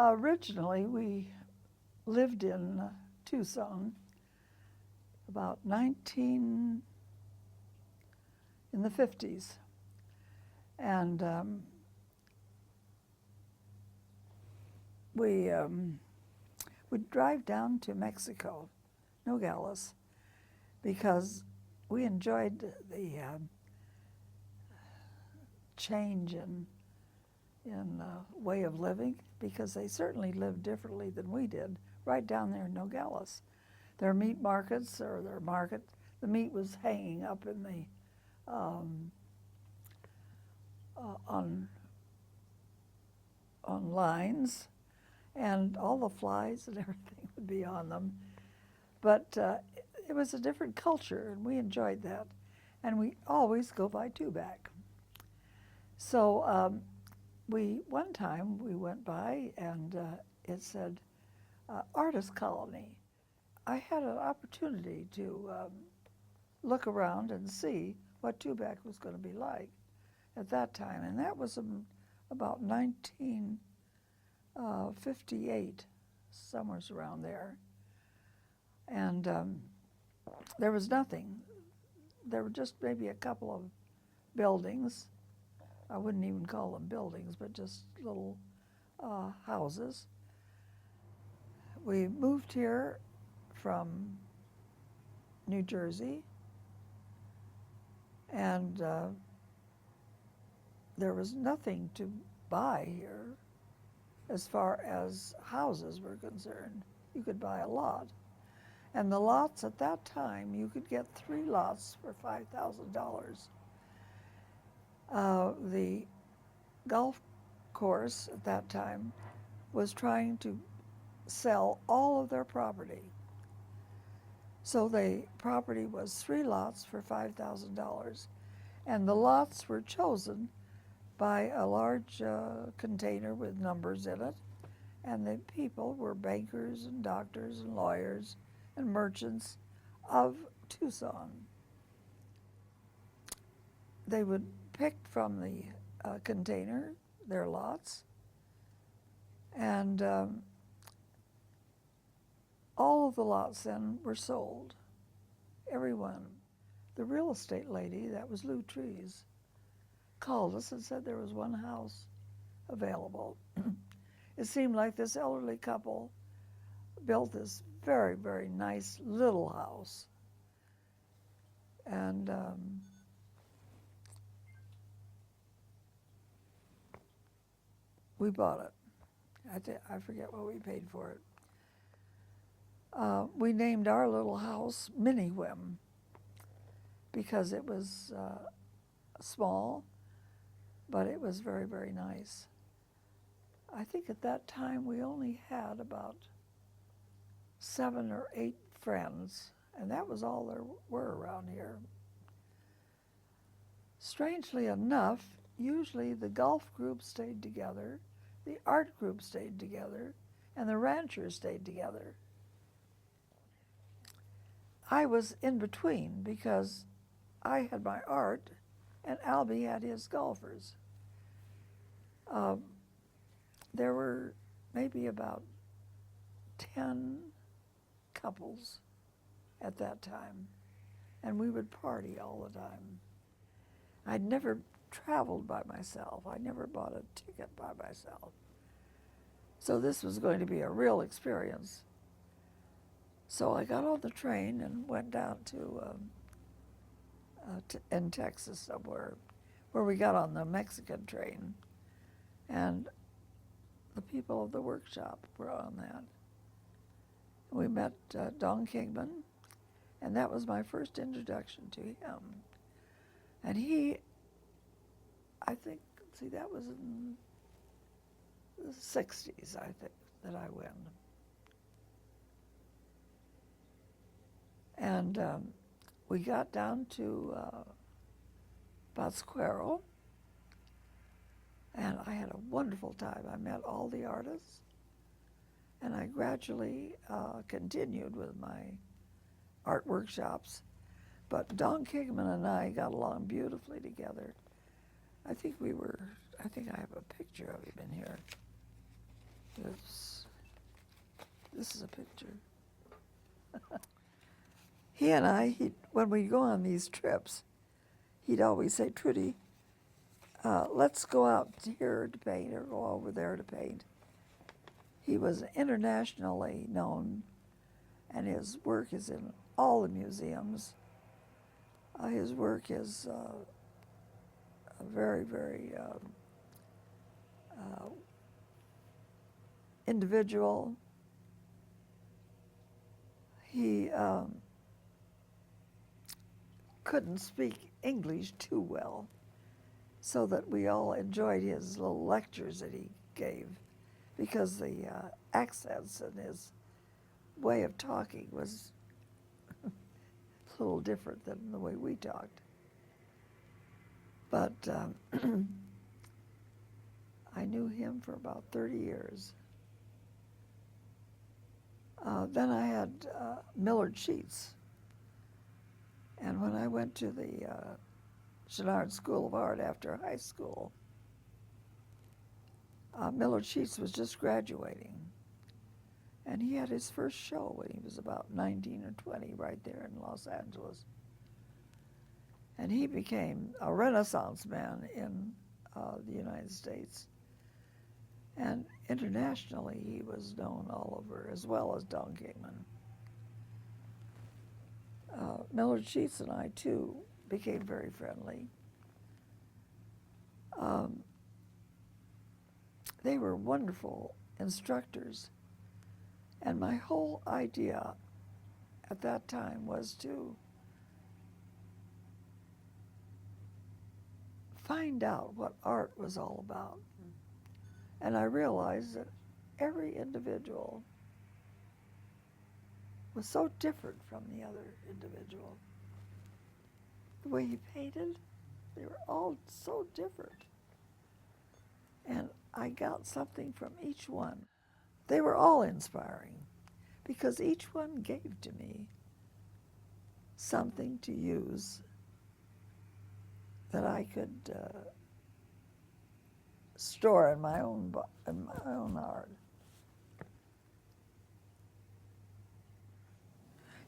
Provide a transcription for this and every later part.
Originally, we lived in Tucson about 19 in the 50s, and we would drive down to Mexico, Nogales, because we enjoyed the change in way of living, because they certainly lived differently than we did right down there in Nogales. Their meat markets, or their market, the meat was hanging up in the on lines, and all the flies and everything would be on them. But it was a different culture, and we enjoyed that. And we always go by tubac. So one time we went by, and it said artist colony. I had an opportunity to look around and see what tubac was going to be like at that time, and that was about 1958, somewhere around there. And there was nothing. There were just maybe a couple of buildings. I wouldn't even call them buildings, but just little houses. We moved here from New Jersey, and there was nothing to buy here as far as houses were concerned. You could buy a lot. And the lots at that time, you could get 3 lots for $5,000. The golf course at that time was trying to sell all of their property. So the property was 3 lots for $5,000. And the lots were chosen by a large container with numbers in it. And the people were bankers and doctors and lawyers and merchants of Tucson. They would pick from the container their lots, and all of the lots then were sold, every one. The real estate lady, that was Lou Trees, called us and said there was one house available. It seemed like this elderly couple built this very, very nice little house. And we bought it. I forget what we paid for it. We named our little house Minnie Whim because it was small, but it was very, very nice. I think at that time we only had about 7 or 8 friends, and that was all there were around here. Strangely enough, usually the golf group stayed together, the art group stayed together, and the ranchers stayed together. I was in between because I had my art and Albie had his golfers. There were maybe about 10 couples at that time, and we would party all the time. I'd never traveled by myself. I never bought a ticket by myself. So this was going to be a real experience. So I got on the train and went down to in Texas somewhere, where we got on the Mexican train, and the people of the workshop were on that. We met Don Kingman, and that was my first introduction to him. And he, I think, that was in the 60s, I think, that I went. And we got down to Pátzcuaro, and I had a wonderful time. I met all the artists, and I gradually continued with my art workshops. But Don Kingman and I got along beautifully together. I think I have a picture of him in here. This is a picture. He and I, when we go on these trips, he'd always say, Trudy, let's go out here to paint or go over there to paint. He was internationally known, and his work is in all the museums. His work is very, very individual. He couldn't speak English too well, so that we all enjoyed his little lectures that he gave, because the accents and his way of talking was a little different than the way we talked. But I knew him for about 30 years. Then I had Millard Sheets. And when I went to the Chenard School of Art after high school, Millard Sheets was just graduating. And he had his first show when he was about 19 or 20 right there in Los Angeles. And he became a Renaissance man in the United States. And internationally, he was known all over, as well as Don Kingman. Millard Sheets and I, too, became very friendly. They were wonderful instructors. And my whole idea at that time was to find out what art was all about. And I realized that every individual was so different from the other individual. The way he painted, they were all so different. And I got something from each one. They were all inspiring, because each one gave to me something to use that I could store in my own art.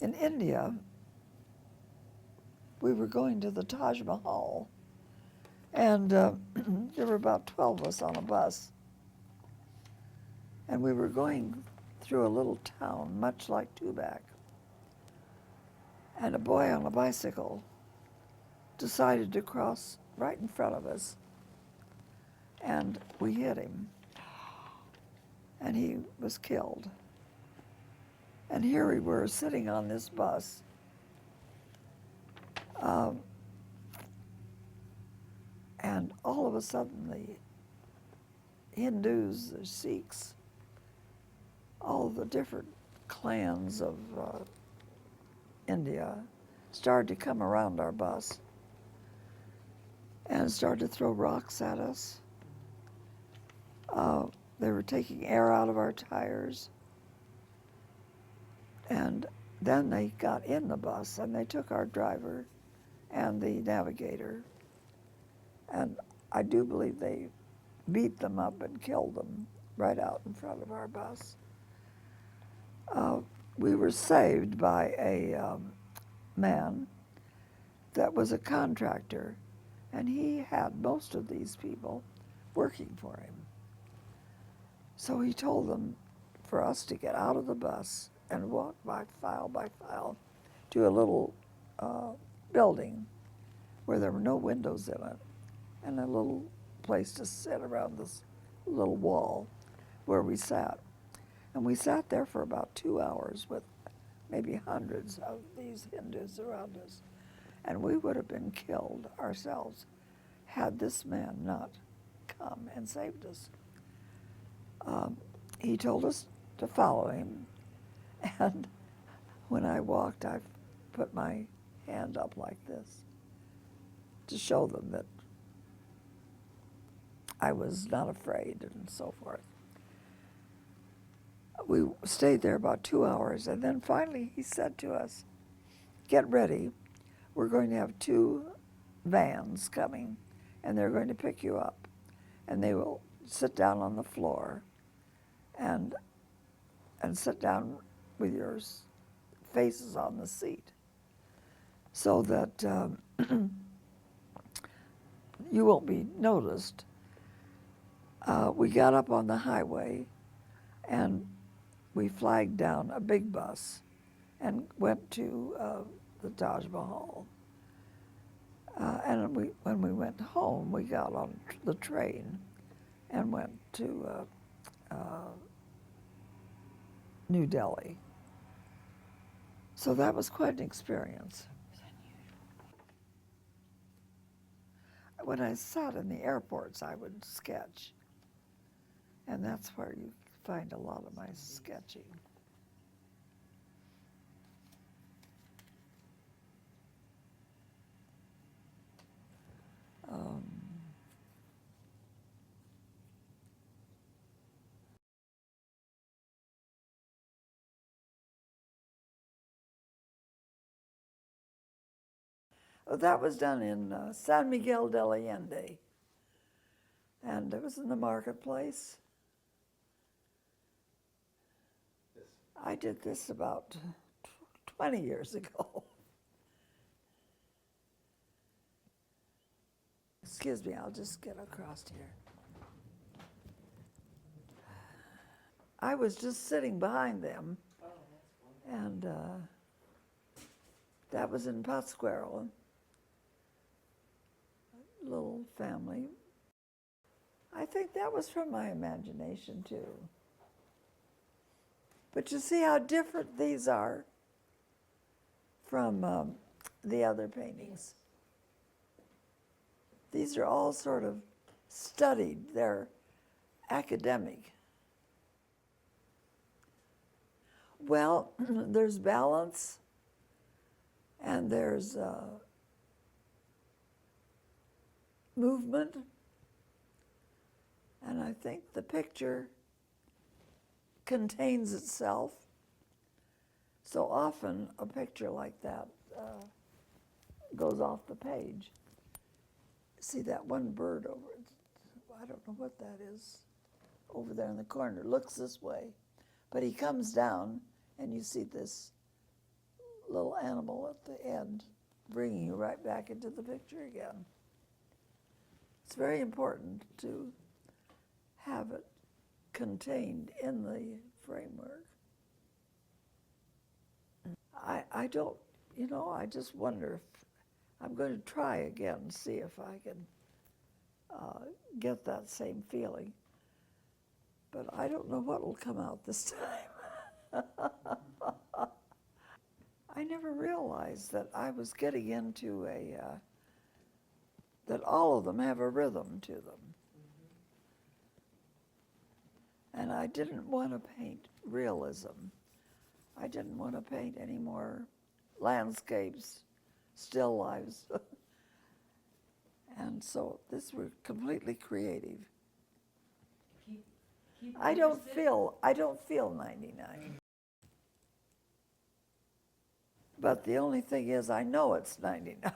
In India, we were going to the Taj Mahal, and there were about 12 of us on a bus, and we were going through a little town, much like Tubac, and a boy on a bicycle decided to cross right in front of us, and we hit him, and he was killed. And here we were sitting on this bus, and all of a sudden the Hindus, the Sikhs, all the different clans of India started to come around our bus and started to throw rocks at us. They were taking air out of our tires. And then they got in the bus and they took our driver and the navigator. And I do believe they beat them up and killed them right out in front of our bus. We were saved by a man that was a contractor, and he had most of these people working for him. So he told them for us to get out of the bus and walk by file to a little building where there were no windows in it, and a little place to sit around this little wall where we sat. And we sat there for about 2 hours with maybe hundreds of these Hindus around us. And we would have been killed ourselves had this man not come and saved us. He told us to follow him. And when I walked, I put my hand up like this to show them that I was not afraid and so forth. We stayed there about 2 hours, and then finally he said to us, "Get ready. We're going to have 2 vans coming, and they're going to pick you up, and they will sit down on the floor, and sit down with your faces on the seat so that you won't be noticed. We got up on the highway and we flagged down a big bus and went to the Taj Mahal. And when we went home, we got on the train and went to New Delhi. So that was quite an experience. When I sat in the airports, I would sketch. And that's where you find a lot of my sketching. That was done in San Miguel del Allende. And it was in the marketplace. Yes. I did this about 20 years ago. Excuse me, I'll just get across here. I was just sitting behind them, and that was in Pátzcuaro, a little family. I think that was from my imagination, too. But you see how different these are from the other paintings. These are all sort of studied. They're academic. Well, there's balance, and there's movement, and I think the picture contains itself. So often a picture like that goes off the page. See that one bird over, I don't know what that is, over there in the corner, looks this way, but he comes down and you see this little animal at the end bringing you right back into the picture again. It's very important to have it contained in the framework. I don't, I just wonder if I'm going to try again and see if I can get that same feeling. But I don't know what will come out this time. I never realized that I was getting into that all of them have a rhythm to them. And I didn't want to paint realism. I didn't want to paint any more landscapes, still lives. And so this were completely creative. I don't feel 99. But the only thing is I know it's 99.